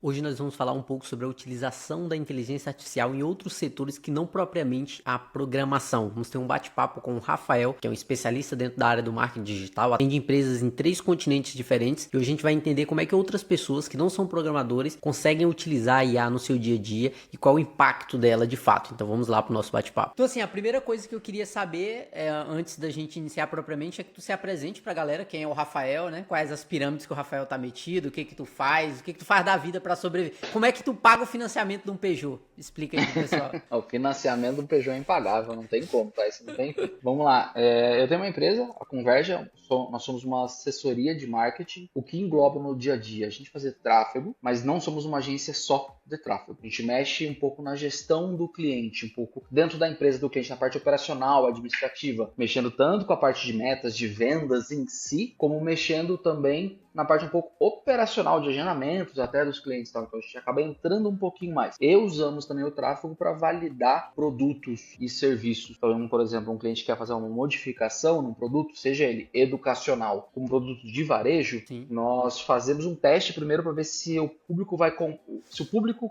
Hoje nós vamos falar um pouco sobre a utilização da inteligência artificial em outros setores que não propriamente a programação. Vamos ter um bate-papo com o Rafael, que é um especialista dentro da área do marketing digital, atende empresas em 3 continentes diferentes, e hoje a gente vai entender como é que outras pessoas que não são programadores conseguem utilizar a IA no seu dia a dia e qual o impacto dela de fato. Então vamos lá para o nosso bate-papo. Então assim, a primeira coisa que eu queria saber, antes da gente iniciar propriamente, é que tu se apresente pra galera, quem é o Rafael, né? Quais as pirâmides que o Rafael tá metido, o que tu faz da vida para sobreviver. Como é que tu paga o financiamento de um Peugeot? Explica aí pro pessoal. O financiamento do Peugeot é impagável, não tem como, tá? Isso não tem. Vamos lá, eu tenho uma empresa, a Converge, nós somos uma assessoria de marketing, o que engloba no dia a dia a gente fazer tráfego, mas não somos uma agência só de tráfego. A gente mexe um pouco na gestão do cliente, um pouco dentro da empresa do cliente, na parte operacional, administrativa, mexendo tanto com a parte de metas, de vendas em si, como mexendo também na parte um pouco operacional de agendamentos até dos clientes, tá? Então a gente acaba entrando um pouquinho mais. E usamos também o tráfego para validar produtos e serviços. Então, por exemplo, um cliente quer fazer uma modificação num produto, seja ele educacional, um produto de varejo, Sim. Nós fazemos um teste primeiro para ver se o público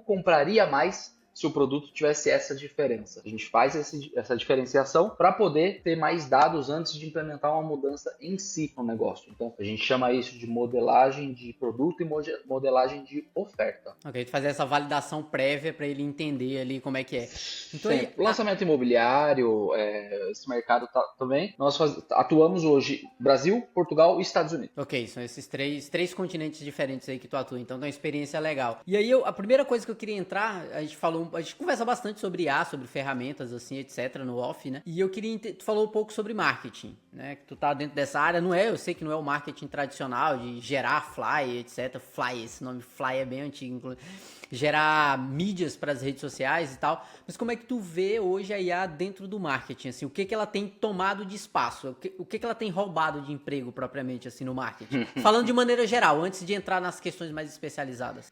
compraria mais se o produto tivesse essa diferença. A gente faz essa diferenciação para poder ter mais dados antes de implementar uma mudança em si no negócio. Então, a gente chama isso de modelagem de produto e modelagem de oferta. Ok, tu fazer essa validação prévia para ele entender ali como é que é. Então, aí, lançamento imobiliário, esse mercado também. Nós atuamos hoje Brasil, Portugal e Estados Unidos. Ok, são esses três continentes diferentes aí que tu atua, então tem uma experiência legal. E aí, a primeira coisa que eu queria entrar, a gente conversa bastante sobre IA, sobre ferramentas, assim, etc, no off, né? E eu queria, tu falou um pouco sobre marketing, né? Que tu tá dentro dessa área, eu sei que não é o marketing tradicional de gerar fly, etc. Fly, esse nome fly é bem antigo, inclusive. Gerar mídias para as redes sociais e tal, mas como é que tu vê hoje a IA dentro do marketing, assim, o que ela tem tomado de espaço, o que ela tem roubado de emprego propriamente, assim, no marketing? Falando de maneira geral, antes de entrar nas questões mais especializadas.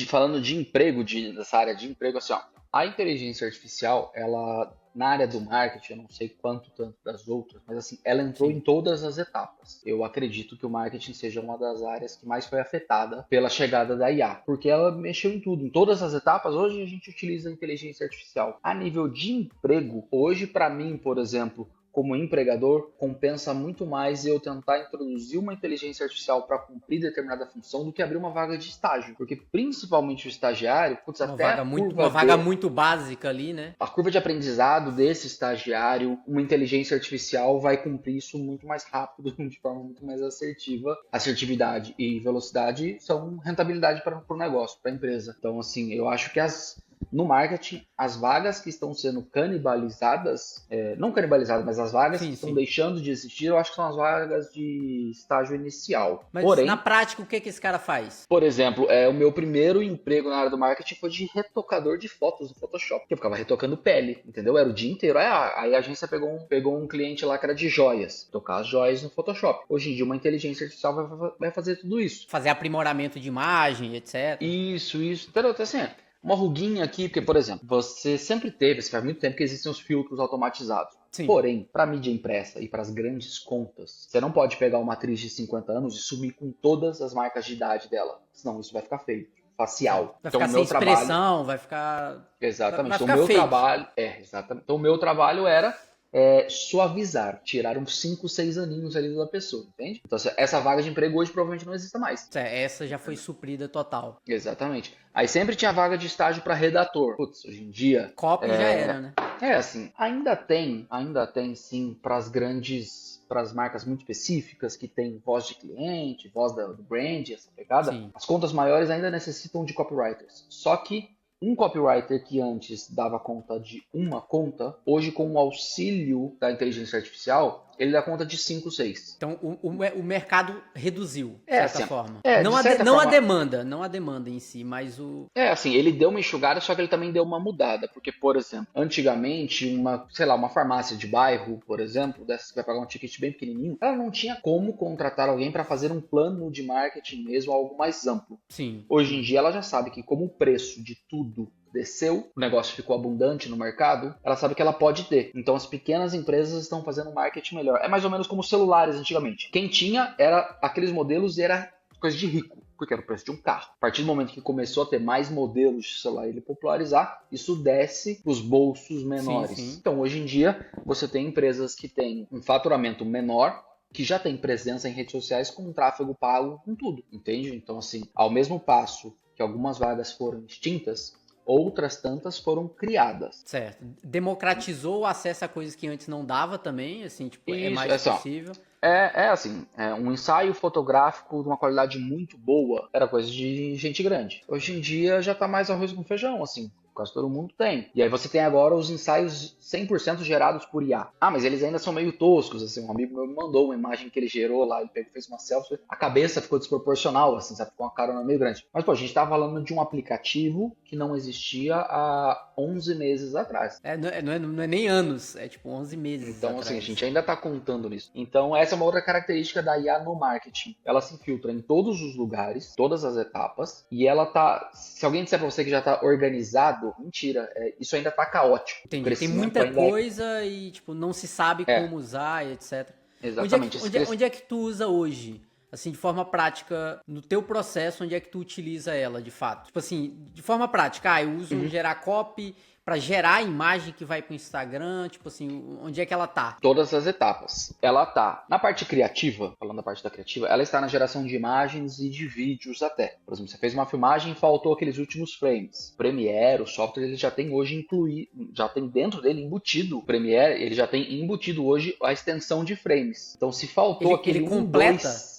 Falando de emprego, dessa área de emprego, assim, ó, a inteligência artificial, ela, na área do marketing, eu não sei tanto das outras, mas assim, ela entrou em todas as etapas. Eu acredito que o marketing seja uma das áreas que mais foi afetada pela chegada da IA, porque ela mexeu em tudo, em todas as etapas. Hoje a gente utiliza a inteligência artificial. A nível de emprego, hoje para mim, por exemplo, como empregador, compensa muito mais eu tentar introduzir uma inteligência artificial para cumprir determinada função do que abrir uma vaga de estágio. Porque principalmente o estagiário, uma vaga muito básica ali, né? A curva de aprendizado desse estagiário, uma inteligência artificial vai cumprir isso muito mais rápido, de forma muito mais assertiva. Assertividade e velocidade são rentabilidade para o negócio, para a empresa. Então, assim, eu acho que no marketing, as vagas que estão sendo canibalizadas, não canibalizadas, mas as vagas que estão deixando de existir, eu acho que são as vagas de estágio inicial. Mas porém, na prática, o que esse cara faz? Por exemplo, o meu primeiro emprego na área do marketing foi de retocador de fotos no Photoshop, que eu ficava retocando pele, entendeu? Era o dia inteiro. Aí a agência pegou um cliente lá que era de joias, tocar as joias no Photoshop. Hoje em dia, uma inteligência artificial vai fazer tudo isso. Fazer aprimoramento de imagem, etc. Isso. Entendeu? Então, assim, uma ruguinha aqui, porque, por exemplo, você faz muito tempo que existem os filtros automatizados. Sim. Porém, para mídia impressa e para as grandes contas, você não pode pegar uma atriz de 50 anos e sumir com todas as marcas de idade dela, senão isso vai ficar feio. Facial. Vai ficar sem expressão, vai ficar... Exatamente. Vai ficar então, exatamente. Então, o meu trabalho era suavizar, tirar uns 5, 6 aninhos ali da pessoa, entende? Então essa vaga de emprego hoje provavelmente não existe mais. Essa já foi suprida total. Exatamente. Aí sempre tinha vaga de estágio para redator. Putz, hoje em dia... Copy já era, né? Assim, ainda tem sim para as marcas muito específicas que tem voz de cliente, voz do brand, essa pegada. Sim. As contas maiores ainda necessitam de copywriters. Só que um copywriter que antes dava conta de uma conta, hoje com o auxílio da inteligência artificial, ele dá conta de 5, 6. Então o mercado reduziu, de certa forma. Não a demanda em si, mas o... assim, ele deu uma enxugada, só que ele também deu uma mudada. Porque, por exemplo, antigamente, uma farmácia de bairro, por exemplo, dessas que vai pagar um ticket bem pequenininho, ela não tinha como contratar alguém para fazer um plano de marketing mesmo, algo mais amplo. Sim. Hoje em dia, ela já sabe que como o preço de tudo desceu, o negócio ficou abundante no mercado, ela sabe que ela pode ter. Então as pequenas empresas estão fazendo marketing melhor. É mais ou menos como celulares antigamente. Quem tinha era aqueles modelos e era coisa de rico. porque era o preço de um carro. A partir do momento que começou a ter mais modelos de celular e ele popularizar, isso desce para os bolsos menores. Sim. Então, hoje em dia, você tem empresas que têm um faturamento menor, que já tem presença em redes sociais com um tráfego pago, com tudo, entende? Então, assim, ao mesmo passo que algumas vagas foram extintas, outras tantas foram criadas. Certo. Democratizou o acesso a coisas que antes não dava também, assim, tipo, é Isso, mais é só. possível. Um ensaio fotográfico de uma qualidade muito boa era coisa de gente grande. Hoje em dia já tá mais arroz com feijão, assim. Quase todo mundo tem. E aí você tem agora os ensaios 100% gerados por IA. Ah, mas eles ainda são meio toscos, assim. Um amigo meu me mandou uma imagem que ele gerou lá, ele pegou, fez uma selfie, a cabeça ficou desproporcional, assim, sabe? Ficou uma carona meio grande. Mas, pô, a gente tá falando de um aplicativo que não existia há 11 meses atrás. Não é nem anos, é tipo 11 meses Então, atrás. assim, a gente ainda tá contando nisso. Então, essa é uma outra característica da IA no marketing. Ela se infiltra em todos os lugares, todas as etapas, e ela tá... Se alguém disser pra você que já tá organizado, mentira, isso ainda tá caótico. Entendi, tem muita coisa e, tipo, não se sabe como usar e etc. Exatamente. Onde é que tu usa hoje? Assim, de forma prática, no teu processo, onde é que tu utiliza ela, de fato? Tipo assim, de forma prática, eu uso gerar copy para gerar a imagem que vai pro Instagram, tipo assim, onde é que ela tá? Todas as etapas. Ela tá na parte criativa, falando da parte da criativa, ela está na geração de imagens e de vídeos até. Por exemplo, você fez uma filmagem e faltou aqueles últimos frames. Premiere, o software, ele já tem hoje já tem dentro dele embutido, o Premiere, ele já tem embutido hoje a extensão de frames. Então, se faltou aquele ele completa? 2...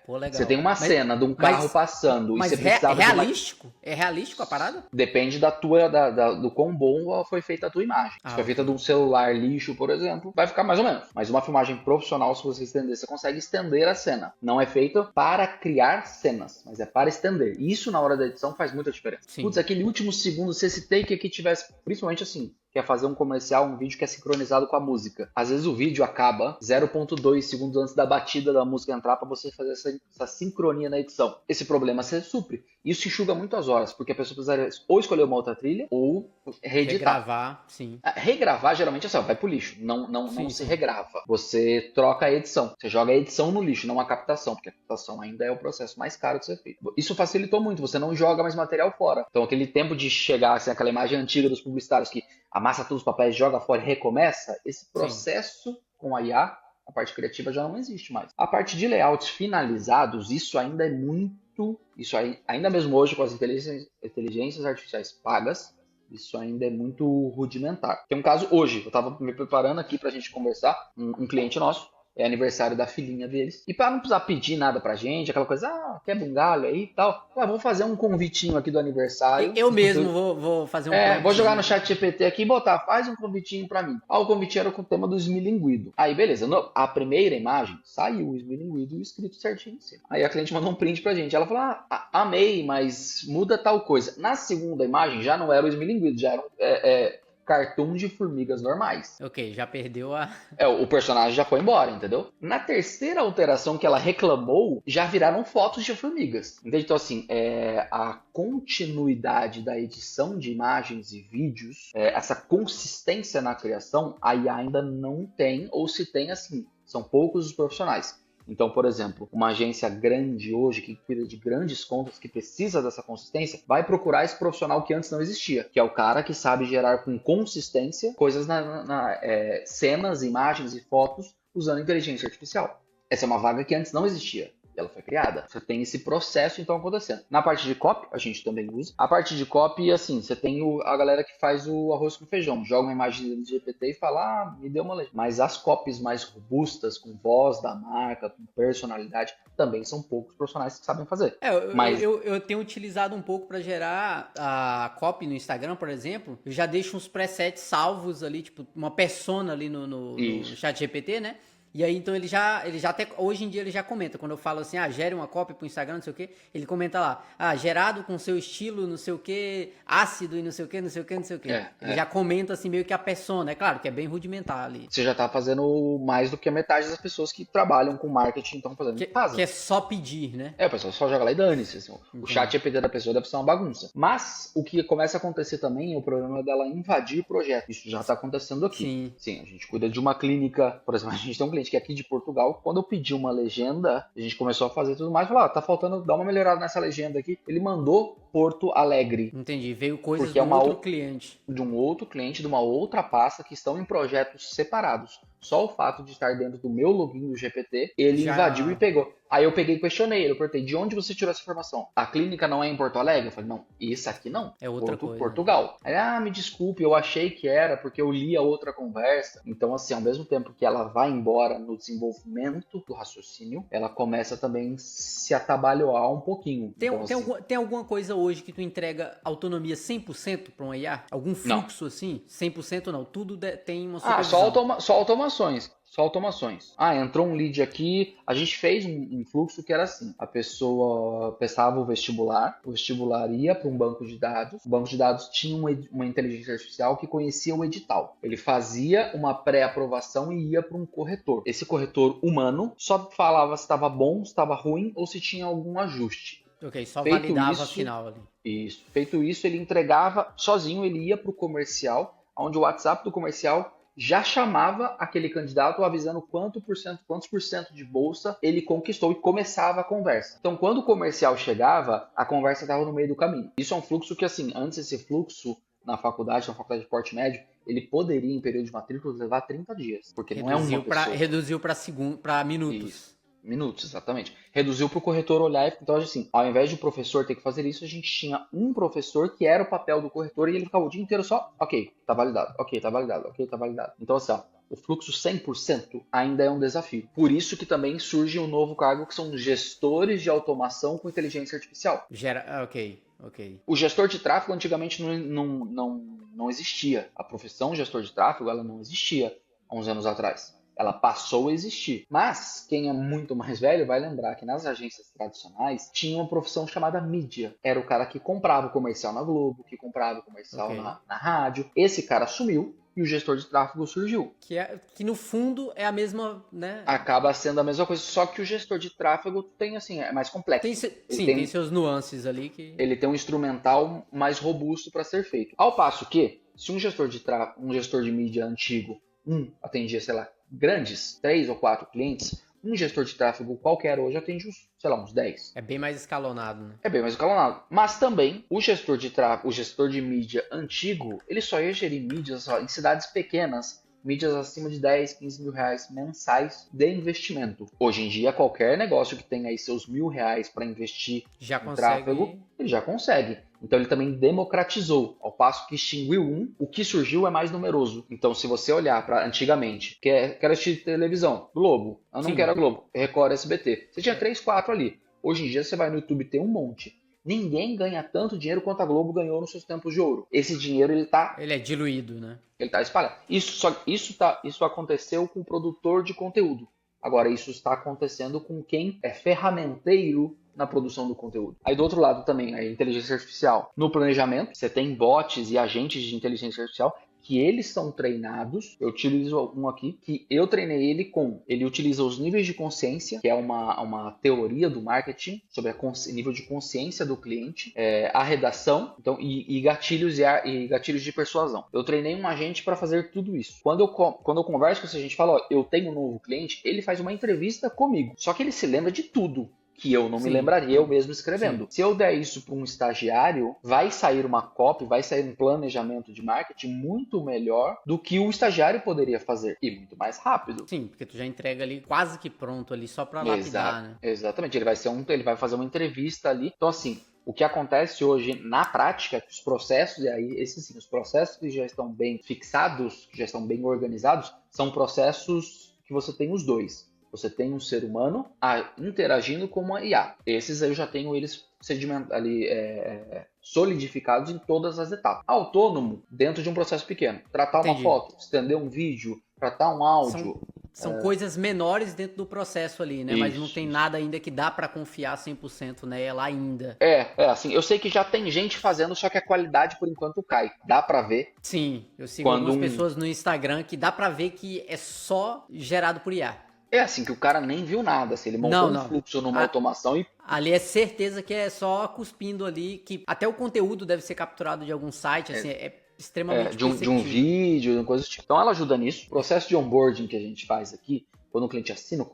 Pô, legal. Você tem uma cena de um carro passando mas e você precisava é realístico? É realístico a parada? Depende do quão bom foi feita a tua imagem. Se foi feita de um celular lixo, por exemplo, vai ficar mais ou menos. Mas uma filmagem profissional, se você estender, você consegue estender a cena. Não é feita para criar cenas, mas é para estender. E isso na hora da edição faz muita diferença. Sim. Putz, aquele último segundo, se esse take aqui tivesse, principalmente assim, quer fazer um comercial, um vídeo que é sincronizado com a música. Às vezes o vídeo acaba 0.2 segundos antes da batida da música entrar para você fazer essa sincronia na edição. Esse problema você supre. Isso enxuga muito as horas, porque a pessoa precisaria ou escolher uma outra trilha ou reeditar. Regravar, sim. Regravar geralmente assim, vai pro lixo. Não se regrava. Você troca a edição. Você joga a edição no lixo, não a captação, porque a captação ainda é o processo mais caro de ser feito. Isso facilitou muito, você não joga mais material fora. Então aquele tempo de chegar, assim, aquela imagem antiga dos publicitários que amassa todos os papéis, joga fora e recomeça, esse processo com a IA, a parte criativa já não existe mais. A parte de layouts finalizados, isso ainda é muito... ainda mesmo hoje com as inteligências artificiais pagas, isso ainda é muito rudimentar. Tem um caso hoje, eu estava me preparando aqui para a gente conversar, um cliente nosso, é aniversário da filhinha deles. E para não precisar pedir nada pra gente, aquela coisa, quebra um galho aí e tal. Vamos fazer um convitinho aqui do aniversário. Eu mesmo vou fazer um vou jogar no chat GPT aqui e botar, faz um convitinho pra mim. O convite era com o tema do esmilinguido. Aí, beleza. A primeira imagem saiu o esmilinguido e o escrito certinho em cima. Aí a cliente mandou um print pra gente. Ela falou, amei, mas muda tal coisa. Na segunda imagem já não era o esmilinguido, já era cartoon de formigas normais. Ok, já perdeu a... O personagem já foi embora, entendeu? Na terceira alteração que ela reclamou, já viraram fotos de formigas. Entende? Então, assim, a continuidade da edição de imagens e vídeos, essa consistência na criação, a IA ainda não tem, ou se tem, assim, são poucos os profissionais. Então, por exemplo, uma agência grande hoje, que cuida de grandes contas, que precisa dessa consistência, vai procurar esse profissional que antes não existia, que é o cara que sabe gerar com consistência coisas cenas, imagens e fotos usando inteligência artificial. Essa é uma vaga que antes não existia. Ela foi criada. Você tem esse processo, então, acontecendo. Na parte de copy, a gente também usa. A parte de copy, assim, você tem a galera que faz o arroz com feijão. Joga uma imagem do GPT e fala, me deu uma legenda. Mas as copies mais robustas, com voz da marca, com personalidade, também são poucos profissionais que sabem fazer. Eu tenho utilizado um pouco para gerar a copy no Instagram, por exemplo. Eu já deixo uns presets salvos ali, tipo, uma persona ali no chat GPT, né? E aí, então, ele já até, hoje em dia, ele já comenta, quando eu falo assim, gere uma cópia pro Instagram, não sei o quê, ele comenta lá, gerado com seu estilo, não sei o quê, ácido e não sei o quê, não sei o quê, não sei o quê. Ele já comenta, assim, meio que a persona, é claro, que é bem rudimentar ali. Você já tá fazendo mais do que a metade das pessoas que trabalham com marketing estão fazendo em casa. Que é só pedir, né? O pessoal só joga lá e dane-se, assim, o chat GPT da pessoa deve ser uma bagunça. Mas, o que começa a acontecer também é o problema dela invadir o projeto. Isso já tá acontecendo aqui. Sim, a gente cuida de uma clínica, por exemplo, a gente tem um cliente cliente que é aqui de Portugal, quando eu pedi uma legenda, a gente começou a fazer tudo mais, falou, tá faltando, dá uma melhorada nessa legenda aqui. Ele mandou Porto Alegre. Entendi. Veio coisas Porque é do outro cliente. de um outro cliente, de uma outra pasta que estão em projetos separados. Só o fato de estar dentro do meu login do GPT, ele invadiu e pegou. Aí eu peguei e questionei ele, eu perguntei, de onde você tirou essa informação? A clínica não é em Porto Alegre? Eu falei, não, isso aqui não. É outra coisa. Portugal. Aí, me desculpe, eu achei que era porque eu li a outra conversa. Então, assim, ao mesmo tempo que ela vai embora no desenvolvimento do raciocínio, ela começa também se atabalhoar um pouquinho. Tem alguma coisa hoje que tu entrega autonomia 100% para um IA? Algum fluxo assim? 100% não, tudo tem uma supervisão. Só automações. Só automações. Entrou um lead aqui. A gente fez um fluxo que era assim. A pessoa prestava o vestibular ia para um banco de dados. O banco de dados tinha uma inteligência artificial que conhecia o edital. Ele fazia uma pré-aprovação e ia para um corretor. Esse corretor humano só falava se estava bom, se estava ruim ou se tinha algum ajuste. Ok, só validava a final ali. Isso. Feito isso, ele entregava sozinho, ele ia para o comercial, onde o WhatsApp do comercial já chamava aquele candidato avisando quantos por cento de bolsa ele conquistou e começava a conversa. Então, quando o comercial chegava, a conversa estava no meio do caminho. Isso é um fluxo que, assim, antes esse fluxo na faculdade de porte médio, ele poderia, em período de matrícula, levar 30 dias. Porque não é uma pessoa. Reduziu para minutos. Isso. Minutos, exatamente. Reduziu para o corretor olhar. Então, assim, ao invés de o professor ter que fazer isso, a gente tinha um professor que era o papel do corretor e ele ficava o dia inteiro só, ok, tá validado, ok, tá validado, ok, tá validado. Então, assim, o fluxo 100% ainda é um desafio. Por isso que também surge um novo cargo que são gestores de automação com inteligência artificial. Ok. O gestor de tráfego antigamente não existia. A profissão gestor de tráfego, ela não existia há uns anos atrás. Ela passou a existir. Mas quem é muito mais velho vai lembrar que nas agências tradicionais tinha uma profissão chamada mídia. Era o cara que comprava o comercial na Globo, que comprava o comercial na rádio. Esse cara sumiu e o gestor de tráfego surgiu. Que no fundo é a mesma, né? Acaba sendo a mesma coisa, só que o gestor de tráfego tem, assim, é mais complexo. Tem seus nuances ali que... Ele tem um instrumental mais robusto para ser feito. Ao passo que, se um gestor de mídia antigo, atendia, sei lá, grandes, 3 ou 4 clientes, um gestor de tráfego qualquer hoje atende uns 10. É bem mais escalonado, né? É bem mais escalonado. Mas também, o gestor de mídia antigo, ele só ia gerir mídias em cidades pequenas, mídias acima de 10, 15 mil reais mensais de investimento. Hoje em dia, qualquer negócio que tenha aí seus R$1.000 para investir em tráfego, ele já consegue. Então ele também democratizou, ao passo que extinguiu o que surgiu é mais numeroso. Então se você olhar para antigamente, quero assistir televisão, Globo, eu não quero a Globo, Record, SBT, você tinha 3, 4 ali. Hoje em dia você vai no YouTube, tem um monte. Ninguém ganha tanto dinheiro quanto a Globo ganhou nos seus tempos de ouro. Esse dinheiro, ele é diluído, né? Ele tá espalhado. Isso aconteceu com o produtor de conteúdo. Agora, isso está acontecendo com quem é ferramenteiro na produção do conteúdo. Aí do outro lado também, a inteligência artificial. No planejamento, você tem bots e agentes de inteligência artificial que eles são treinados. Eu utilizo um aqui que eu treinei ele utiliza os níveis de consciência, que é uma teoria do marketing sobre nível de consciência do cliente, a redação, então, e gatilhos e gatilhos de persuasão. Eu treinei um agente para fazer tudo isso. Quando eu converso com esse agente, falo, eu tenho um novo cliente, ele faz uma entrevista comigo. Só que ele se lembra de tudo que eu não me lembraria eu mesmo escrevendo. Se eu der isso para um estagiário, vai sair uma copy, vai sair um planejamento de marketing muito melhor do que o estagiário poderia fazer. E muito mais rápido. Sim, porque tu já entrega ali quase que pronto ali, só para lapidar, né? Exatamente. Ele vai fazer uma entrevista ali. Então, assim, o que acontece hoje na prática é que os processos, e aí esses sim, os processos que já estão bem fixados, que já estão bem organizados, são processos que você tem os dois. Você tem um ser humano interagindo com uma IA. Esses eu já tenho eles solidificados em todas as etapas. Autônomo, dentro de um processo pequeno. Tratar uma foto, estender um vídeo, tratar um áudio. São coisas menores dentro do processo ali, né? Mas não tem nada ainda que dá pra confiar 100% nela ainda. Assim, eu sei que já tem gente fazendo, só que a qualidade por enquanto cai. Dá pra ver. Sim, eu sigo algumas pessoas no Instagram que dá pra ver que é só gerado por IA. É assim, que o cara nem viu nada, assim, ele montou um fluxo numa automação e... Ali é certeza que é só cuspindo ali, que até o conteúdo deve ser capturado de algum site, assim, é extremamente de um vídeo, de uma coisa do tipo. Então ela ajuda nisso. O processo de onboarding que a gente faz aqui, quando o cliente assina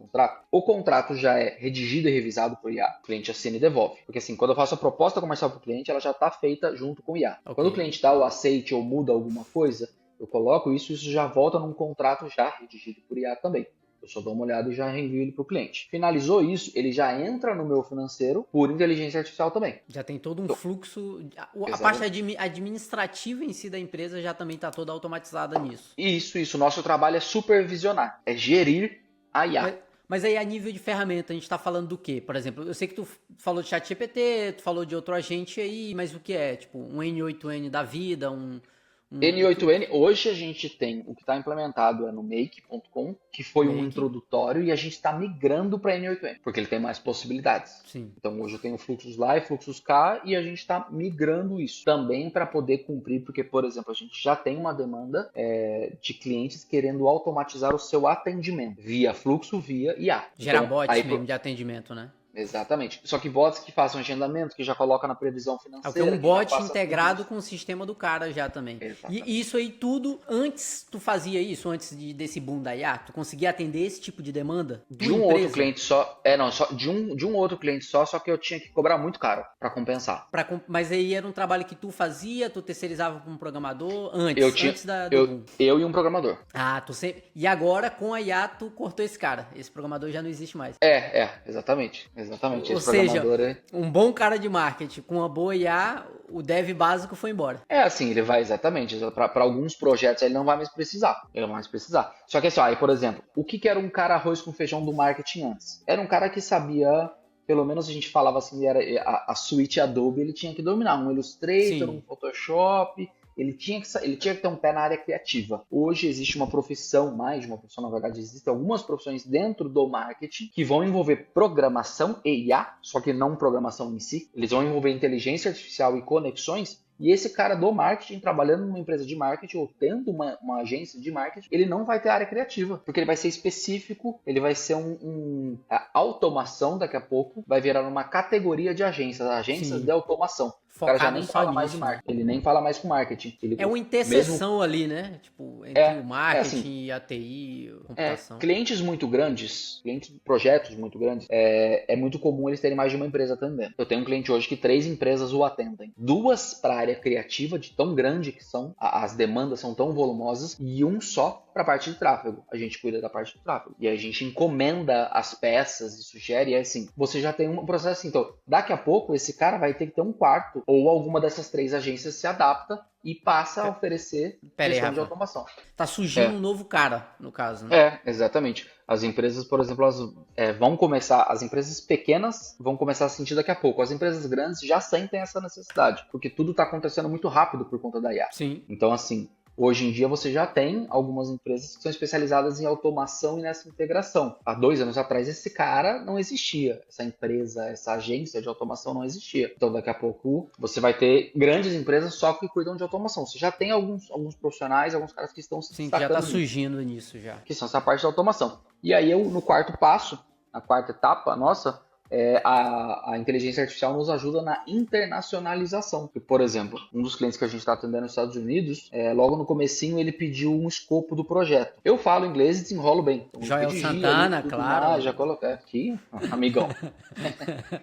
o contrato já é redigido e revisado por IA. O cliente assina e devolve. Porque assim, quando eu faço a proposta comercial para o cliente, ela já está feita junto com o IA. Ok. Quando o cliente dá o aceite ou muda alguma coisa, eu coloco isso já volta num contrato já redigido por IA também. Eu só dou uma olhada e já reenvio ele para o cliente. Finalizou isso, ele já entra no meu financeiro por inteligência artificial também. Já tem todo um Então, fluxo. A exatamente. parte administrativa em si da empresa já também está toda automatizada nisso. Isso. Nosso trabalho é supervisionar, é gerir a IA. Mas aí a nível de ferramenta, a gente tá falando do quê? Por exemplo, eu sei que tu falou de ChatGPT, tu falou de outro agente aí, mas o que é? Tipo, um N8N da vida, N8N, hoje a gente tem, o que está implementado é no Make.com, que foi um introdutório, e a gente está migrando para N8N, porque ele tem mais possibilidades. Sim. Então hoje eu tenho fluxos lá e fluxos cá, e a gente está migrando isso também para poder cumprir, porque, por exemplo, a gente já tem uma demanda de clientes querendo automatizar o seu atendimento, via fluxo, via IA. Gera Então, bots aí, mesmo de atendimento, né? Exatamente. Só que bots que façam agendamento, que já coloca na previsão financeira. É o que é um bot que integrado com o sistema do cara já também. E isso aí tudo, antes tu fazia isso, antes desse boom da IA? Tu conseguia atender esse tipo de demanda? De um outro cliente só. De um outro cliente só que eu tinha que cobrar muito caro para compensar. Mas aí era um trabalho que tu fazia, tu terceirizava com um programador antes do boom. Eu e um programador. Ah, tu sempre. E agora com a IA tu cortou esse cara. Esse programador já não existe mais. Exatamente. Ou seja, um bom cara de marketing com uma boa IA, o dev básico foi embora. Assim, ele vai exatamente. Para alguns projetos ele não vai mais precisar. Só que assim, aí, por exemplo, o que era um cara arroz com feijão do marketing antes? Era um cara que sabia, pelo menos a gente falava assim, era a suíte Adobe, ele tinha que dominar. Um Illustrator, um Photoshop. Ele tinha que ter um pé na área criativa. Hoje existe uma profissão, mais de uma profissão, na verdade, existem algumas profissões dentro do marketing que vão envolver programação e IA, só que não programação em si. Eles vão envolver inteligência artificial e conexões. E esse cara do marketing, trabalhando numa empresa de marketing ou tendo uma agência de marketing, ele não vai ter área criativa, porque ele vai ser específico, ele vai ser a automação daqui a pouco, vai virar uma categoria de agências de automação. O cara já nem fala mais de marketing, ele nem fala mais com marketing. É uma interseção ali, né? Tipo, entre o marketing assim, e a TI, a computação. Clientes muito grandes, projetos muito grandes, é muito comum eles terem mais de uma empresa atendendo. Eu tenho um cliente hoje que 3 empresas o atendem. 2 para a área criativa, de tão grande que são, as demandas são tão volumosas, e um só para a parte de tráfego. A gente cuida da parte de tráfego. E a gente encomenda as peças e sugere, assim, você já tem um processo assim. Então, daqui a pouco, esse cara vai ter que ter um quarto, ou alguma dessas 3 agências se adapta e passa a oferecer gestão de automação. Tá surgindo um novo cara, no caso, né? Exatamente. As empresas, por exemplo, as empresas pequenas vão começar a sentir daqui a pouco. As empresas grandes já sentem essa necessidade, porque tudo está acontecendo muito rápido por conta da IA. Sim. Então, assim, hoje em dia você já tem algumas empresas que são especializadas em automação e nessa integração. Há 2 anos atrás esse cara não existia, essa empresa, essa agência de automação não existia. Então daqui a pouco você vai ter grandes empresas só que cuidam de automação. Você já tem alguns profissionais, alguns caras que estão se destacando. Sim, já está surgindo nisso já. Que são essa parte de automação. E aí no quarto passo, na quarta etapa nossa, a inteligência artificial nos ajuda na internacionalização. Por exemplo, um dos clientes que a gente está atendendo nos Estados Unidos, logo no comecinho ele pediu um escopo do projeto. Eu falo inglês e desenrolo bem. Então, Joel Santana, claro. Já coloquei aqui, amigão.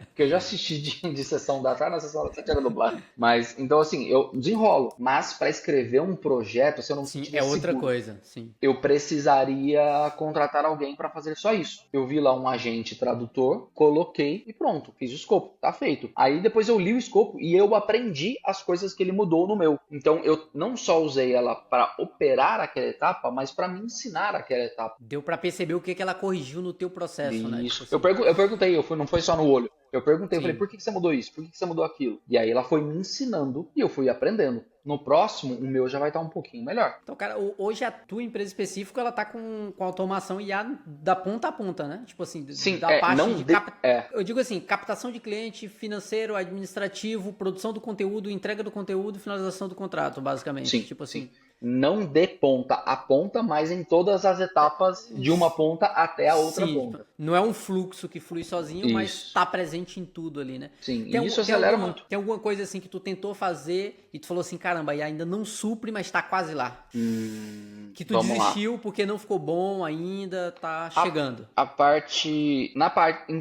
Porque eu já assisti de sessão da tarde, na sessão da tarde era dublado. Mas, então assim, eu desenrolo. Mas para escrever um projeto, se eu não sim, outra coisa, sim. Eu precisaria contratar alguém para fazer só isso. Eu vi lá um agente tradutor, coloquei e pronto, fiz o escopo, tá feito. Aí depois eu li o escopo e eu aprendi as coisas que ele mudou no meu. Então eu não só usei ela para operar aquela etapa, mas para me ensinar aquela etapa. Deu para perceber o que ela corrigiu no teu processo, né? Isso. Tipo assim. Eu perguntei, não foi só no olho. Eu perguntei, eu falei, por que você mudou isso? Por que você mudou aquilo? E aí ela foi me ensinando e eu fui aprendendo. No próximo, o meu já vai estar um pouquinho melhor. Então, cara, hoje a tua empresa específica, ela tá com automação IA da ponta a ponta, né? Tipo assim, sim, da parte eu digo assim, captação de cliente, financeiro, administrativo, produção do conteúdo, entrega do conteúdo, finalização do contrato, basicamente. Sim, tipo assim. Sim. Não de ponta a ponta, mas em todas as etapas de uma ponta até a outra ponta. Não é um fluxo que flui sozinho, mas tá presente em tudo ali, né? Sim, e isso acelera muito. Tem alguma coisa assim que tu tentou fazer e tu falou assim, cara, caramba, e ainda não supre, mas tá quase lá. Que tu Vamos lá. desistiu porque não ficou bom ainda, tá chegando.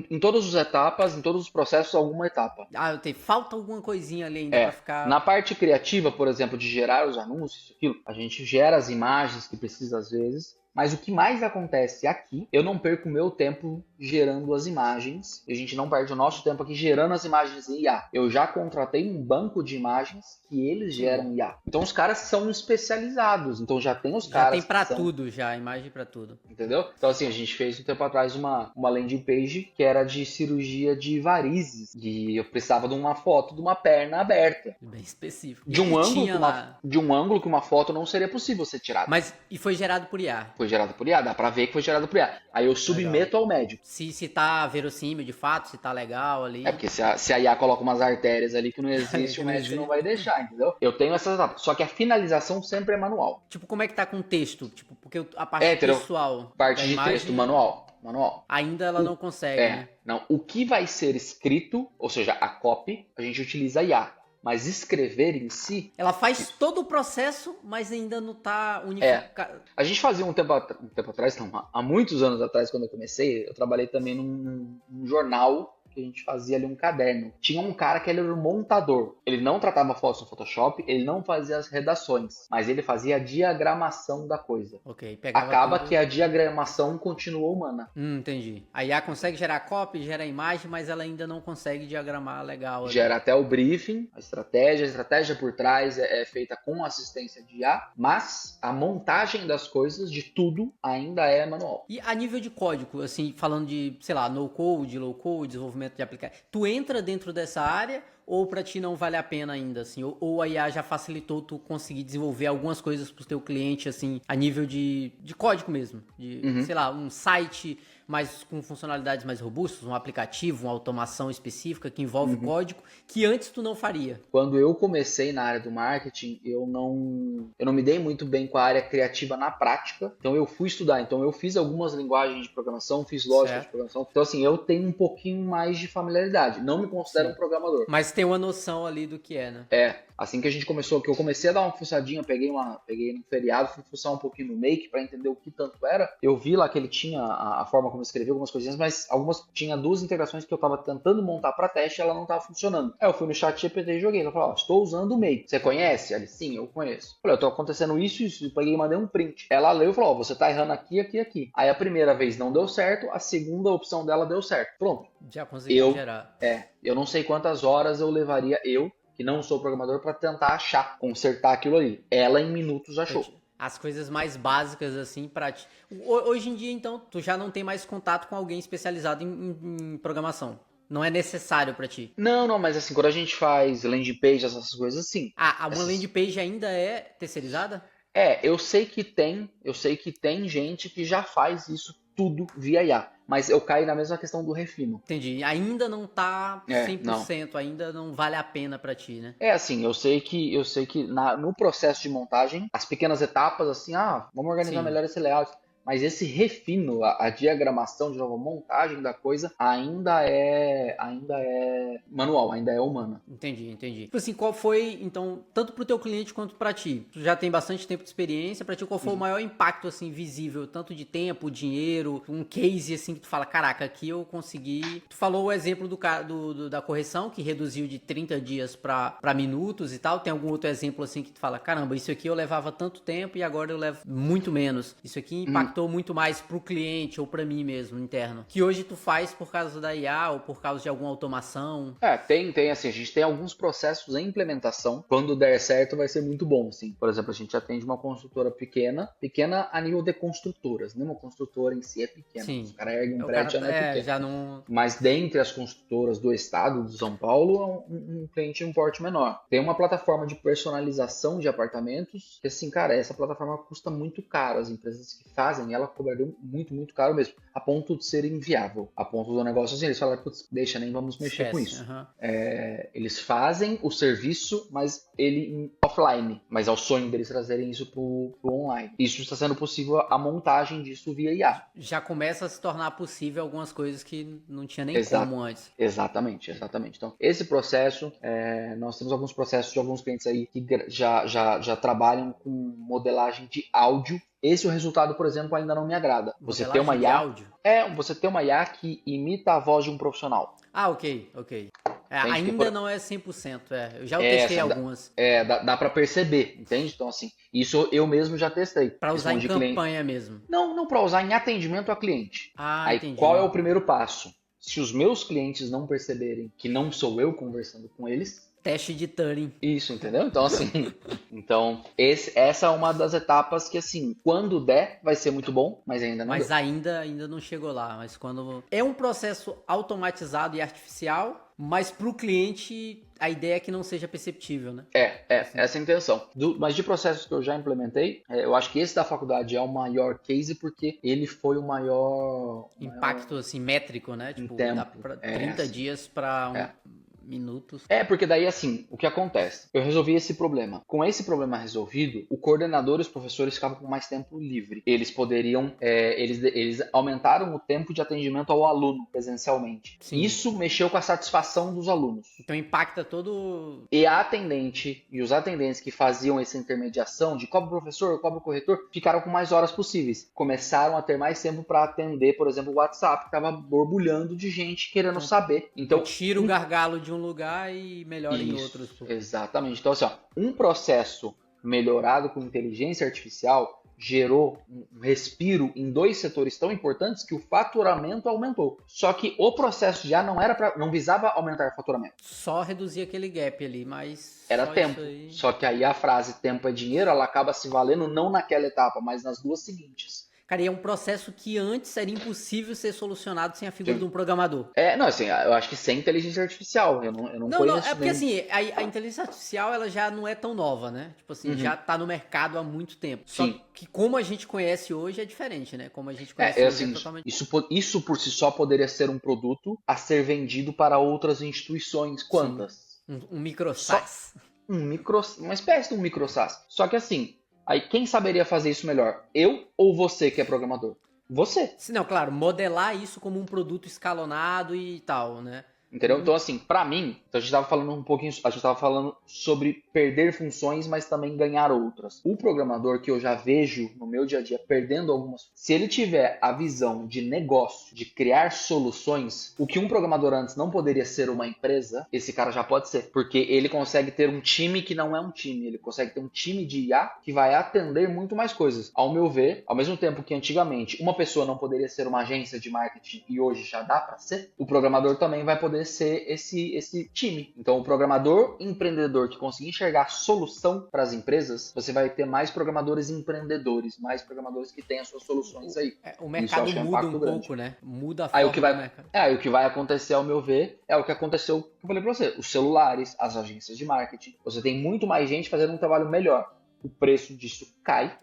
Em todas as etapas, em todos os processos, alguma etapa. Falta alguma coisinha ali ainda pra Na ficar... parte criativa, por exemplo, de gerar os anúncios, aquilo, a gente gera as imagens que precisa às vezes, mas o que mais acontece aqui, eu não perco o meu tempo gerando as imagens, e a gente não perde o nosso tempo aqui gerando as imagens em IA. Eu já contratei um banco de imagens que eles geram em IA. Então os caras são especializados, então já tem os Já caras tem pra que são, tudo, já, imagem pra tudo. entendeu? Então assim, a gente fez um tempo atrás uma landing page que era de cirurgia de varizes, e eu precisava de uma foto de uma perna aberta. Bem específico. De um ângulo tinha lá... de um ângulo que uma foto não seria possível ser tirada. Mas, e foi gerado por IA. Foi gerado por IA, dá pra ver que foi gerado por IA. Aí eu submeto ao médico. Se tá verossímil de fato, se tá legal ali. É porque se a IA coloca umas artérias ali que não existe, Que o não médico existe. não vai deixar, entendeu? Eu tenho essas etapas. Só que a finalização sempre é manual. Tipo, como é que tá com o texto? Tipo, porque a parte Entendeu? pessoal Parte da de imagem, texto, manual. ainda ela não consegue, né? Não. O que vai ser escrito, ou seja, a copy, a gente utiliza IA. Mas escrever em si, Ela faz todo o processo, mas ainda não tá unificado. a gente fazia um tempo atrás, não, há muitos anos atrás, quando eu comecei, eu trabalhei também num jornal que a gente fazia ali um caderno. Tinha um cara que ele era um montador. Ele não tratava fotos no Photoshop, ele não fazia as redações, mas ele fazia a diagramação da coisa. Ok, pegava Acaba tudo. que a diagramação continua humana. Entendi. A IA consegue gerar copy, gera imagem, mas ela ainda não consegue diagramar legal. Ali. Gera até o briefing, a estratégia por trás é feita com assistência de IA, mas a montagem das coisas, de tudo, ainda é manual. E a nível de código, assim, falando de, sei lá, no code, low code, desenvolvimento de aplicativo, tu entra dentro dessa área ou pra ti não vale a pena ainda, assim? Ou a IA já facilitou tu conseguir desenvolver algumas coisas pro teu cliente, assim, a nível de código mesmo? De, sei lá, um site mais com funcionalidades mais robustas, um aplicativo, uma automação específica que envolve código que antes tu não faria. Quando eu comecei na área do marketing, eu não me dei muito bem com a área criativa na prática, então eu fui estudar. Então eu fiz algumas linguagens de programação, fiz lógica de programação. Então assim, eu tenho um pouquinho mais de familiaridade. Não me considero um programador. Mas tem uma noção ali do que é, né? Assim que a gente começou, que eu comecei a dar uma fuçadinha, peguei no feriado, fui fuçar um pouquinho no Make para entender o que tanto era. Eu vi lá que ele tinha a forma como escrevia algumas coisinhas, mas tinha duas integrações que eu tava tentando montar para teste e ela não tava funcionando. Aí eu fui no chat GPT e joguei. Ela falou, estou usando o Make. Você conhece? Ele, sim, eu conheço. Eu falei, tô acontecendo isso. Eu peguei e mandei um print. Ela leu e falou, você tá errando aqui, aqui, aqui. Aí a primeira vez não deu certo, a segunda opção dela deu certo. Pronto. Já conseguiu gerar. Eu não sei quantas horas eu levaria, que não sou programador, para tentar achar, consertar aquilo ali. Ela em minutos achou. As coisas mais básicas, assim, pra ti. Hoje em dia, então, tu já não tem mais contato com alguém especializado em programação. Não é necessário pra ti. Não, mas assim, quando a gente faz landing page, essas coisas, sim. Uma landing page ainda é terceirizada? Eu sei que tem gente que já faz isso tudo via IA. Mas eu caí na mesma questão do refino. Entendi. Ainda não tá 100%, ainda não vale a pena pra ti, né? Assim, eu sei que no processo de montagem, as pequenas etapas, assim, vamos organizar melhor esse layout. Mas esse refino, a diagramação, de novo, a montagem da coisa, ainda é manual, ainda é humana. Entendi. Tipo assim, qual foi, então, tanto pro teu cliente quanto pra ti? Tu já tem bastante tempo de experiência, pra ti qual foi o maior impacto, assim, visível, tanto de tempo, dinheiro, um case, assim, que tu fala, caraca, aqui eu consegui... Tu falou o exemplo da correção, que reduziu de 30 dias pra minutos e tal. Tem algum outro exemplo, assim, que tu fala, caramba, isso aqui eu levava tanto tempo e agora eu levo muito menos. Isso aqui impactou muito mais pro cliente ou pra mim mesmo, interno. Que hoje tu faz por causa da IA ou por causa de alguma automação? Tem assim, a gente tem alguns processos em implementação. Quando der certo vai ser muito bom, assim. Por exemplo, a gente atende uma construtora pequena a nível de construtoras, né? Uma construtora em si é pequena. Sim. Os caras erguem um prédio, já não é pequeno. Já não... Mas dentre as construtoras do estado de São Paulo, é um cliente de um porte menor. Tem uma plataforma de personalização de apartamentos, que assim, cara, essa plataforma custa muito caro. As empresas que fazem ela cobraria muito, muito caro mesmo, a ponto de ser inviável, a ponto do negócio assim, eles falaram, putz, deixa, nem vamos mexer com isso. Eles fazem o serviço, mas ele offline, mas é o sonho deles trazerem isso pro online. Isso está sendo possível a montagem disso via IA. Já começa a se tornar possível algumas coisas que não tinha nem Exato. como antes. Exatamente. Então, esse processo, nós temos alguns processos de alguns clientes aí que já trabalham com modelagem de áudio. Esse o resultado, por exemplo, ainda não me agrada. Você tem uma Modelagem de IA, áudio? você tem uma IA que imita a voz de um profissional. Ah, ok. Ainda não é 100%, eu já testei algumas. Dá para perceber, entende? Então, assim, isso eu mesmo já testei. Para usar em campanha mesmo. Não para usar em atendimento a cliente. Aí, entendi. qual é o primeiro passo? Se os meus clientes não perceberem que não sou eu conversando com eles... Teste de Turing. Isso, entendeu? Então, assim... essa é uma das etapas que, assim, quando der, vai ser muito bom, mas ainda não Mas deu. ainda não chegou lá. Mas quando... É um processo automatizado e artificial, mas para o cliente, a ideia é que não seja perceptível, né? Essa é a intenção. Mas de processos que eu já implementei, eu acho que esse da faculdade é o maior case, porque ele foi o maior... Impacto, assim, métrico, né? Tipo, dá pra 30 dias para minutos. Porque daí, assim, o que acontece? Eu resolvi esse problema. Com esse problema resolvido, o coordenador e os professores ficavam com mais tempo livre. Eles poderiam, eles aumentaram o tempo de atendimento ao aluno presencialmente. Sim. Isso mexeu com a satisfação dos alunos. Então impacta todo... E a atendente e os atendentes que faziam essa intermediação de cobra o professor, cobra o corretor, ficaram com mais horas possíveis. Começaram a ter mais tempo para atender, por exemplo, o WhatsApp, que estava borbulhando de gente querendo saber. Então, tira o gargalo de um lugar e melhora em outros. Exatamente. Então, assim, um processo melhorado com inteligência artificial gerou um respiro em dois setores tão importantes que o faturamento aumentou. Só que o processo já não visava aumentar o faturamento. Só reduzir aquele gap ali, mas... Era tempo. Só que aí a frase tempo é dinheiro, ela acaba se valendo não naquela etapa, mas nas duas seguintes. Cara, e é um processo que antes era impossível ser solucionado sem a figura de um programador. Assim, eu acho que sem inteligência artificial, eu não conheço. Não, é porque assim, a inteligência artificial, ela já não é tão nova, né? Tipo assim, já tá no mercado há muito tempo. Sim. Só que como a gente conhece hoje é diferente, né? Como a gente conhece hoje assim, é totalmente... Isso por si só poderia ser um produto a ser vendido para outras instituições. Quantas? Um micro SaaS. Uma espécie de um micro SaaS. Só que assim... Aí, quem saberia fazer isso melhor? Eu ou você que é programador? Você. Não, claro, modelar isso como um produto escalonado e tal, né? Entendeu? Então, assim, pra mim, a gente tava falando um pouquinho, a gente tava falando sobre perder funções, mas também ganhar outras. O programador que eu já vejo no meu dia a dia perdendo algumas, se ele tiver a visão de negócio, de criar soluções, o que um programador antes não poderia ser uma empresa, esse cara já pode ser, porque ele consegue ter um time que não é um time, ele consegue ter um time de IA que vai atender muito mais coisas. Ao meu ver, ao mesmo tempo que antigamente uma pessoa não poderia ser uma agência de marketing e hoje já dá pra ser, o programador também vai poder ser esse time. Então, o programador empreendedor que conseguir enxergar solução para as empresas, você vai ter mais programadores empreendedores, mais programadores que têm as suas soluções aí. O mercado muda um pouco, né? Muda a forma do mercado. Aí o que vai acontecer, ao meu ver, é o que aconteceu, que eu falei para você, os celulares, as agências de marketing. Você tem muito mais gente fazendo um trabalho melhor. O preço disso cai.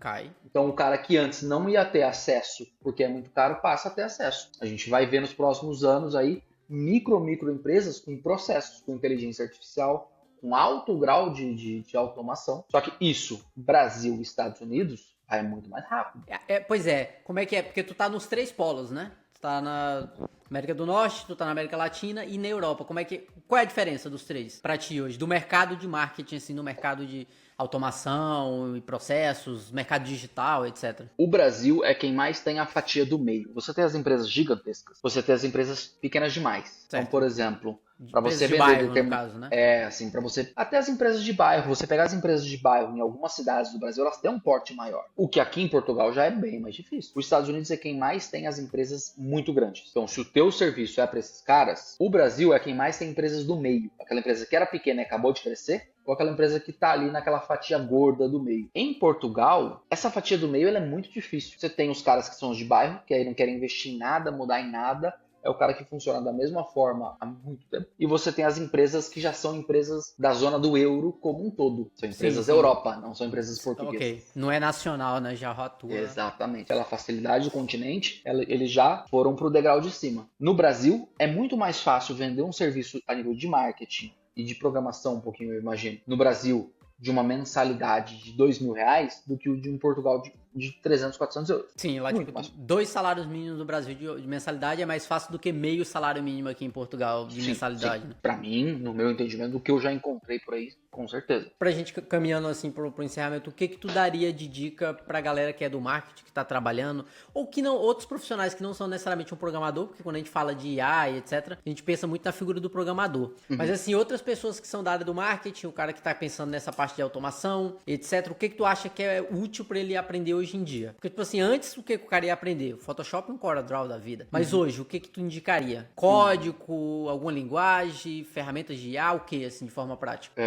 Então, o cara que antes não ia ter acesso, porque é muito caro, passa a ter acesso. A gente vai ver nos próximos anos aí microempresas com processos, com inteligência artificial, com alto grau de automação. Só que isso, Brasil e Estados Unidos, vai muito mais rápido. Pois é, como é que é? Porque tu tá nos três polos, né? Tu tá na América do Norte, tu tá na América Latina e na Europa. Qual é a diferença dos três pra ti hoje? Do mercado de marketing, assim, no mercado de automação e processos, mercado digital, etc. O Brasil é quem mais tem a fatia do meio. Você tem as empresas gigantescas, você tem as empresas pequenas demais. Certo. Então, por exemplo, para você vender bairro, no caso, né? Assim, para você, até as empresas de bairro, você pegar as empresas de bairro em algumas cidades do Brasil, elas têm um porte maior. O que aqui em Portugal já é bem mais difícil. Os Estados Unidos é quem mais tem as empresas muito grandes. Então, se o teu serviço é para esses caras, o Brasil é quem mais tem empresas do meio. Aquela empresa que era pequena e acabou de crescer, ou aquela empresa que está ali naquela fatia gorda do meio. Em Portugal, essa fatia do meio ela é muito difícil. Você tem os caras que são os de bairro, que aí não querem investir em nada, mudar em nada. É o cara que funciona da mesma forma há muito tempo. E você tem as empresas que já são empresas da zona do euro como um todo. São empresas Europa, não são empresas portuguesas. Ok, não é nacional, né? Já atua. Exatamente. Pela facilidade do continente, eles já foram para o degrau de cima. No Brasil, é muito mais fácil vender um serviço a nível de marketing e de programação um pouquinho, eu imagino, no Brasil, de uma mensalidade de R$ 2.000 do que o de um Portugal de 300, 400 euros. Sim, lá, tipo, 2 salários mínimos no Brasil de mensalidade é mais fácil do que meio salário mínimo aqui em Portugal de mensalidade, né? Pra mim, no meu entendimento, do que eu já encontrei por aí, com certeza. Pra gente caminhando assim pro encerramento, o que tu daria de dica pra galera que é do marketing, que tá trabalhando, ou que não, outros profissionais que não são necessariamente um programador, porque quando a gente fala de IA e etc, a gente pensa muito na figura do programador. Mas assim, outras pessoas que são da área do marketing, o cara que tá pensando nessa parte de automação, etc, o que tu acha que é útil pra ele aprender hoje em dia? Porque, tipo assim, antes o que o cara ia aprender? O Photoshop e um CorelDRAW da vida. Mas hoje, o que tu indicaria? Código, alguma linguagem, ferramentas de IA, o que, assim, de forma prática?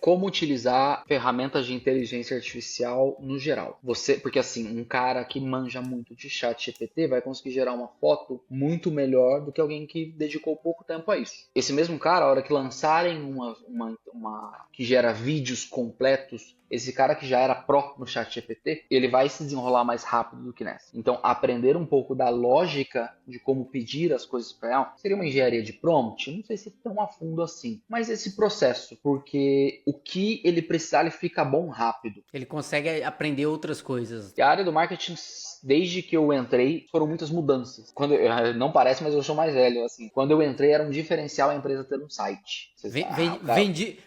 Como utilizar ferramentas de inteligência artificial no geral. Porque assim, um cara que manja muito de chat GPT vai conseguir gerar uma foto muito melhor do que alguém que dedicou pouco tempo a isso. Esse mesmo cara, a hora que lançarem uma que gera vídeos completos, esse cara que já era pró no chat GPT, ele vai se desenrolar mais rápido do que nessa. Então, aprender um pouco da lógica de como pedir as coisas para ela, seria uma engenharia de prompt? Não sei se tão a fundo assim. Mas esse processo, porque o que ele precisar, ele fica bom rápido. Ele consegue aprender outras coisas. E a área do marketing, desde que eu entrei, foram muitas mudanças. Não parece, mas eu sou mais velho. Assim, quando eu entrei, era um diferencial a empresa ter um site.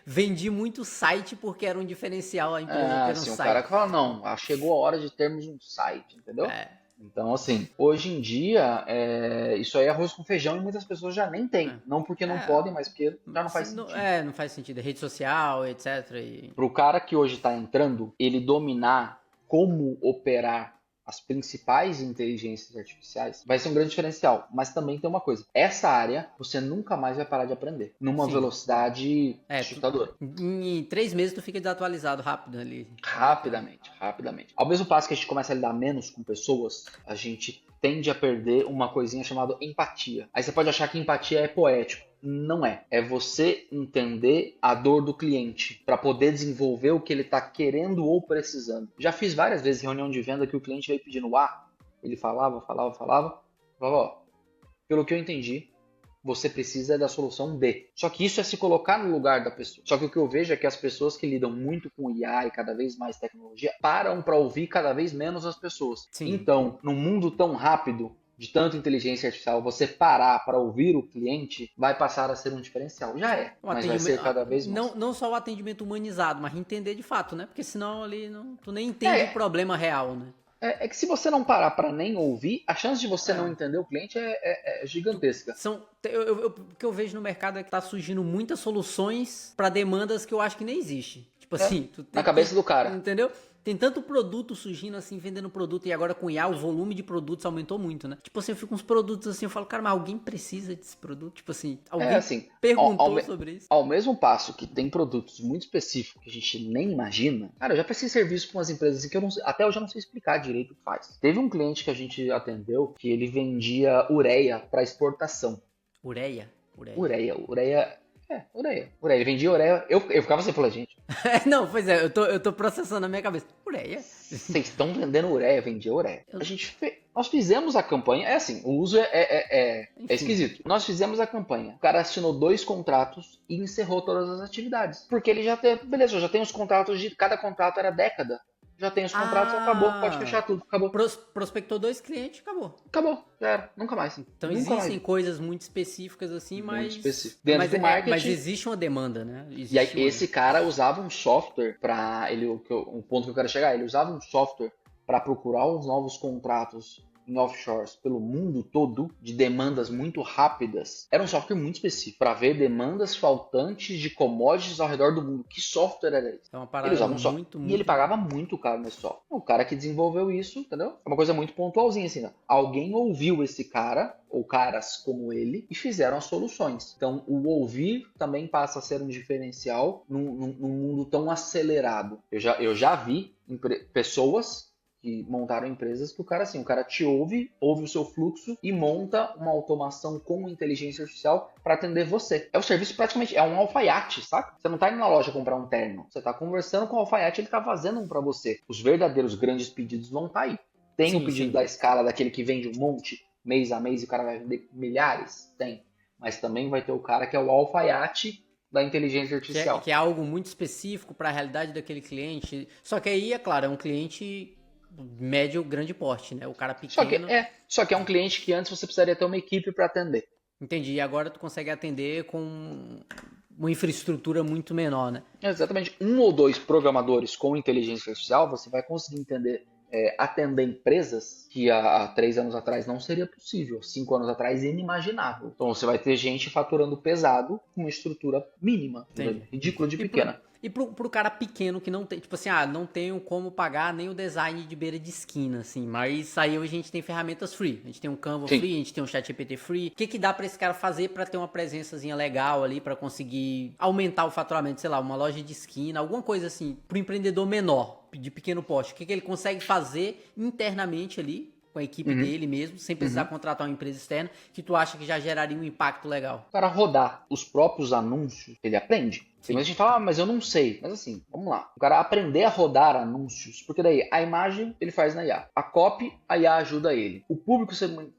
Vendi muito site porque era um diferencial a empresa ter um assim, site. O cara que fala, não, chegou a hora de termos um site, entendeu? Então, assim, hoje em dia, isso aí é arroz com feijão e muitas pessoas já nem têm. Não porque não podem, mas porque já não faz sentido. Não faz sentido. Rede social, etc. Pro cara que hoje está entrando, ele dominar como operar as principais inteligências artificiais vai ser um grande diferencial. Mas também tem uma coisa. Essa área, você nunca mais vai parar de aprender. Numa velocidade assustadora. Em 3 meses tu fica desatualizado rápido ali. Rapidamente. Ao mesmo passo que a gente começa a lidar menos com pessoas, a gente tende a perder uma coisinha chamada empatia. Aí você pode achar que empatia é poético. Não é. É você entender a dor do cliente para poder desenvolver o que ele está querendo ou precisando. Já fiz várias vezes reunião de venda que o cliente veio pedindo A. Ele falava, ó, pelo que eu entendi, você precisa da solução B. Só que isso é se colocar no lugar da pessoa. Só que o que eu vejo é que as pessoas que lidam muito com IA e cada vez mais tecnologia param para ouvir cada vez menos as pessoas. Sim. Então, num mundo tão rápido, de tanta inteligência artificial, você parar para ouvir o cliente vai passar a ser um diferencial. Já é, mas vai ser cada vez mais. Não só o atendimento humanizado, mas entender de fato, né? Porque senão ali tu nem entende o problema real, né? É que se você não parar para nem ouvir, a chance de você não entender o cliente é gigantesca. O que eu vejo no mercado é que tá surgindo muitas soluções para demandas que eu acho que nem existe. Tipo assim, na cabeça do cara. Entendeu? Tem tanto produto surgindo assim, vendendo produto, e agora com IA o volume de produtos aumentou muito, né? Tipo assim, eu fico com uns produtos assim, eu falo, cara, mas alguém precisa desse produto? Tipo assim, alguém perguntou sobre isso. Ao mesmo passo que tem produtos muito específicos que a gente nem imagina, cara, eu já prestei serviço para umas empresas assim que até hoje eu não sei explicar direito o que faz. Teve um cliente que a gente atendeu que ele vendia ureia para exportação. Ureia. Ele vendia ureia. Eu ficava assim, falei, gente. Não, pois é, eu tô processando na minha cabeça. Ureia? Vocês estão vendendo ureia, vendia ureia. Nós fizemos a campanha, é assim, o uso é esquisito. Nós fizemos a campanha. O cara assinou 2 contratos e encerrou todas as atividades. Porque ele já tem os contratos cada contrato era década. Já tem os contratos, acabou, pode fechar tudo, acabou. Prospectou 2 clientes, acabou. Acabou, já era, nunca mais. Então existem coisas muito específicas assim, mas... Dentro do marketing. Mas existe uma demanda, né? E aí esse cara usava um software para o ponto que eu quero chegar, ele usava um software para procurar os novos contratos em offshores pelo mundo todo, de demandas muito rápidas. Era um software muito específico para ver demandas faltantes de commodities ao redor do mundo. Que software era esse? É uma parada ele usava um software e ele pagava muito caro nesse software. O cara que desenvolveu isso, entendeu? É uma coisa muito pontualzinha assim, né? Alguém ouviu esse cara ou caras como ele e fizeram as soluções. Então, o ouvir também passa a ser um diferencial num mundo tão acelerado. Eu já vi pessoas que montaram empresas que o cara te ouve o seu fluxo e monta uma automação com inteligência artificial para atender você. É o serviço praticamente, é um alfaiate, saca? Você não tá indo na loja comprar um terno, você tá conversando com o alfaiate, ele tá fazendo um para você. Os verdadeiros grandes pedidos vão estar aí. Tem o pedido da escala, daquele que vende um monte, mês a mês, e o cara vai vender milhares? Tem. Mas também vai ter o cara que é o alfaiate da inteligência artificial. Que é algo muito específico para a realidade daquele cliente. Só que aí, é claro, é um cliente médio, grande porte, né? O cara pequeno. Só que é um cliente que antes você precisaria ter uma equipe para atender. Entendi. E agora tu consegue atender com uma infraestrutura muito menor, né? Exatamente. 1 ou 2 programadores com inteligência artificial, você vai conseguir atender empresas que há 3 anos atrás não seria possível, 5 anos atrás inimaginável. Então você vai ter gente faturando pesado com uma estrutura mínima, ridícula de pequena. E pro cara pequeno que não tem, tipo assim, não tenho como pagar nem o design de beira de esquina, assim, mas aí a gente tem ferramentas free, a gente tem um Canva free, a gente tem um ChatGPT free. O que dá pra esse cara fazer pra ter uma presençazinha legal ali, pra conseguir aumentar o faturamento, sei lá, uma loja de esquina, alguma coisa assim, pro empreendedor menor, de pequeno porte? O que ele consegue fazer internamente ali, com a equipe dele mesmo, sem precisar contratar uma empresa externa, que tu acha que já geraria um impacto legal? Para rodar os próprios anúncios, ele aprende. Sim. Mas a gente fala, mas eu não sei. Mas assim, vamos lá. O cara aprender a rodar anúncios, porque daí a imagem ele faz na IA. A copy, a IA ajuda ele. O público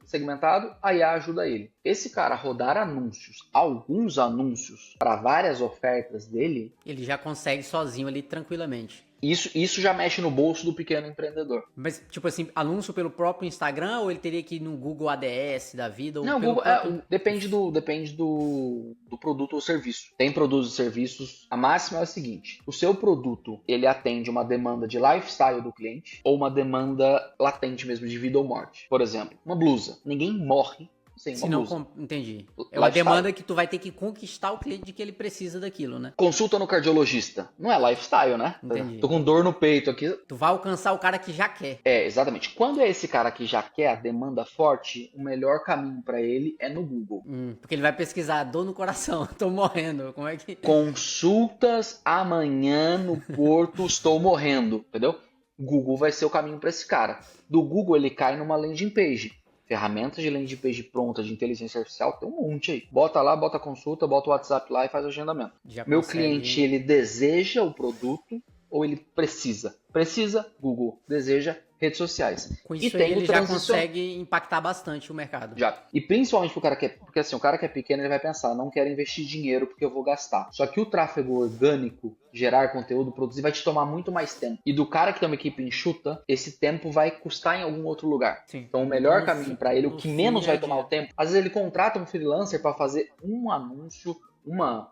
segmentado, a IA ajuda ele. Esse cara rodar anúncios, alguns anúncios, para várias ofertas dele, ele já consegue sozinho ali tranquilamente. Isso já mexe no bolso do pequeno empreendedor. Mas, tipo assim, anúncio pelo próprio Instagram ou ele teria que ir no Google ADS da vida? Ou não, pelo Google, próprio... depende do produto ou serviço. Tem produtos e serviços. A máxima é a seguinte: o seu produto, ele atende uma demanda de lifestyle do cliente ou uma demanda latente mesmo de vida ou morte. Por exemplo, uma blusa. Ninguém morre sem uma blusa. Entendi. É uma demanda que tu vai ter que conquistar o cliente de que ele precisa daquilo, né? Consulta no cardiologista. Não é lifestyle, né? Entendi. Tô com dor no peito aqui. Tu vai alcançar o cara que já quer. Exatamente. Quando é esse cara que já quer a demanda forte, o melhor caminho para ele é no Google. Porque ele vai pesquisar dor no coração, tô morrendo. Como é que... Consultas amanhã no Porto, estou morrendo. Entendeu? Google vai ser o caminho para esse cara. Do Google ele cai numa landing page. Ferramentas de landing page pronta de inteligência artificial, tem um monte aí. Bota lá, bota consulta, bota o WhatsApp lá e faz o agendamento. Meu cliente, ele deseja o produto ou ele precisa? Precisa, Google. Deseja, redes sociais. Com isso aí ele já consegue impactar bastante o mercado. Já. E principalmente pro cara que é... Porque assim, o cara que é pequeno, ele vai pensar, não quero investir dinheiro porque eu vou gastar. Só que o tráfego orgânico, gerar conteúdo, produzir, vai te tomar muito mais tempo. E do cara que tem uma equipe enxuta, esse tempo vai custar em algum outro lugar. Sim. Então o melhor caminho para ele, o que menos vai tomar o tempo, às vezes ele contrata um freelancer para fazer um anúncio, uma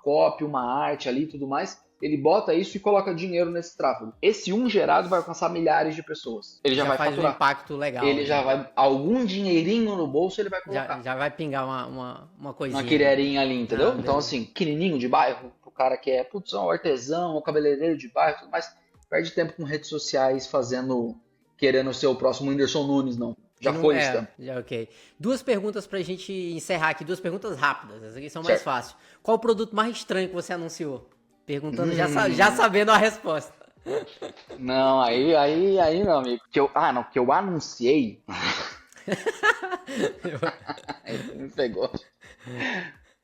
copy, uma arte ali e tudo mais. Ele bota isso e coloca dinheiro nesse tráfego. Esse gerado vai alcançar milhares de pessoas. Ele já vai faz faturar. Um impacto legal. Ele já vai... Algum dinheirinho no bolso ele vai colocar. Já vai pingar uma coisinha. Uma quirerinha ali, entendeu? Então assim, pequenininho de bairro, pro cara que é um artesão, um cabeleireiro de bairro, tudo mais, perde tempo com redes sociais querendo ser o próximo Whindersson Nunes, não. Já foi esse tempo. Ok. 2 perguntas pra gente encerrar aqui, 2 perguntas rápidas. Essas aqui são mais fáceis. Qual o produto mais estranho que você anunciou? Perguntando já sabendo a resposta. Não, aí, meu amigo. Que eu anunciei. Ele me pegou.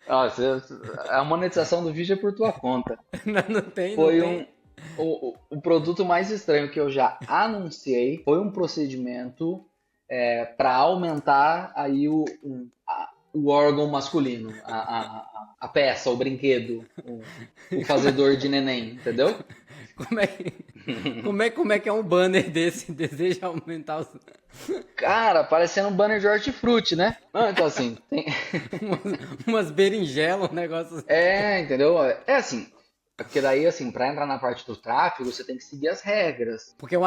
A monetização do vídeo é por tua conta. Não tem. O produto mais estranho que eu já anunciei foi um procedimento para aumentar aí o órgão masculino, a peça, o brinquedo, o fazedor de neném, entendeu? Como é que é um banner desse? Deseja aumentar os... Cara, parecendo um banner de hortifruti, né? Não, então assim, tem... umas berinjelas, um negócio assim. Entendeu? É assim, porque daí, assim, pra entrar na parte do tráfego, você tem que seguir as regras. Porque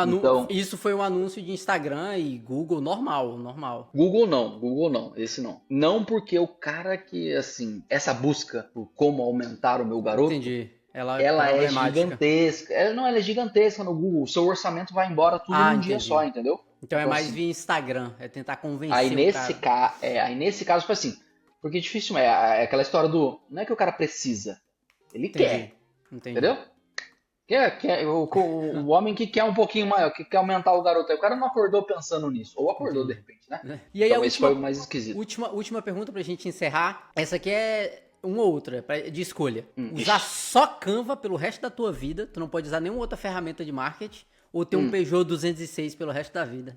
isso foi um anúncio de Instagram e Google normal. Google não, esse não. Não porque o cara que, assim, essa busca por como aumentar o meu garoto... Entendi. Ela é gigantesca. Ela é gigantesca no Google. O seu orçamento vai embora tudo num dia só, entendeu? Então é mais assim, via Instagram, é tentar convencer o cara. Aí nesse caso, foi assim, porque difícil é aquela história do... Não é que o cara precisa, ele quer. Entendi. Entendeu? O homem que quer um pouquinho maior, que quer aumentar o garoto. Aí o cara não acordou pensando nisso. Ou acordou de repente, né? E aí então esse foi o mais esquisito. Última pergunta pra gente encerrar. Essa aqui é uma ou outra, de escolha. Usar só Canva pelo resto da tua vida. Tu não pode usar nenhuma outra ferramenta de marketing. Ou ter um Peugeot 206 pelo resto da vida.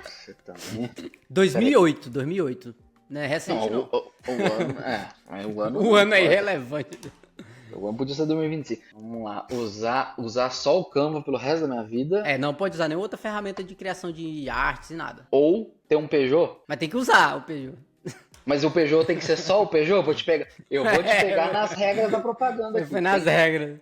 Você também. 2008. Não é Não, recente, não. o ano. O ano. O ano é irrelevante. O ano podia ser 2025. Vamos lá. Usar só o Canva pelo resto da minha vida. Não pode usar nenhuma outra ferramenta de criação de artes e nada. Ou ter um Peugeot. Mas tem que usar o Peugeot. Mas o Peugeot tem que ser só o Peugeot? Eu vou te pegar nas regras da propaganda aqui. Foi nas regras.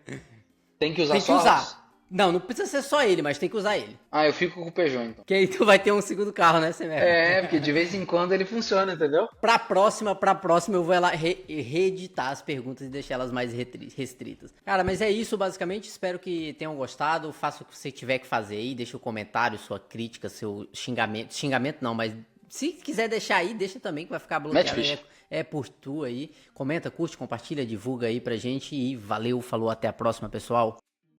Tem que usar Tem que só usar. Não precisa ser só ele, mas tem que usar ele. Eu fico com o Peugeot, então. Que aí tu vai ter um segundo carro, né, Semero? Porque de vez em quando ele funciona, entendeu? Pra próxima eu vou lá reeditar as perguntas e deixar elas mais restritas. Cara, mas é isso basicamente. Espero que tenham gostado. Faça o que você tiver que fazer aí. Deixa o comentário, sua crítica, seu xingamento. Xingamento não, mas se quiser deixar aí, deixa também que vai ficar bloqueado. É por tu aí. Comenta, curte, compartilha, divulga aí pra gente. E valeu, falou, até a próxima, pessoal.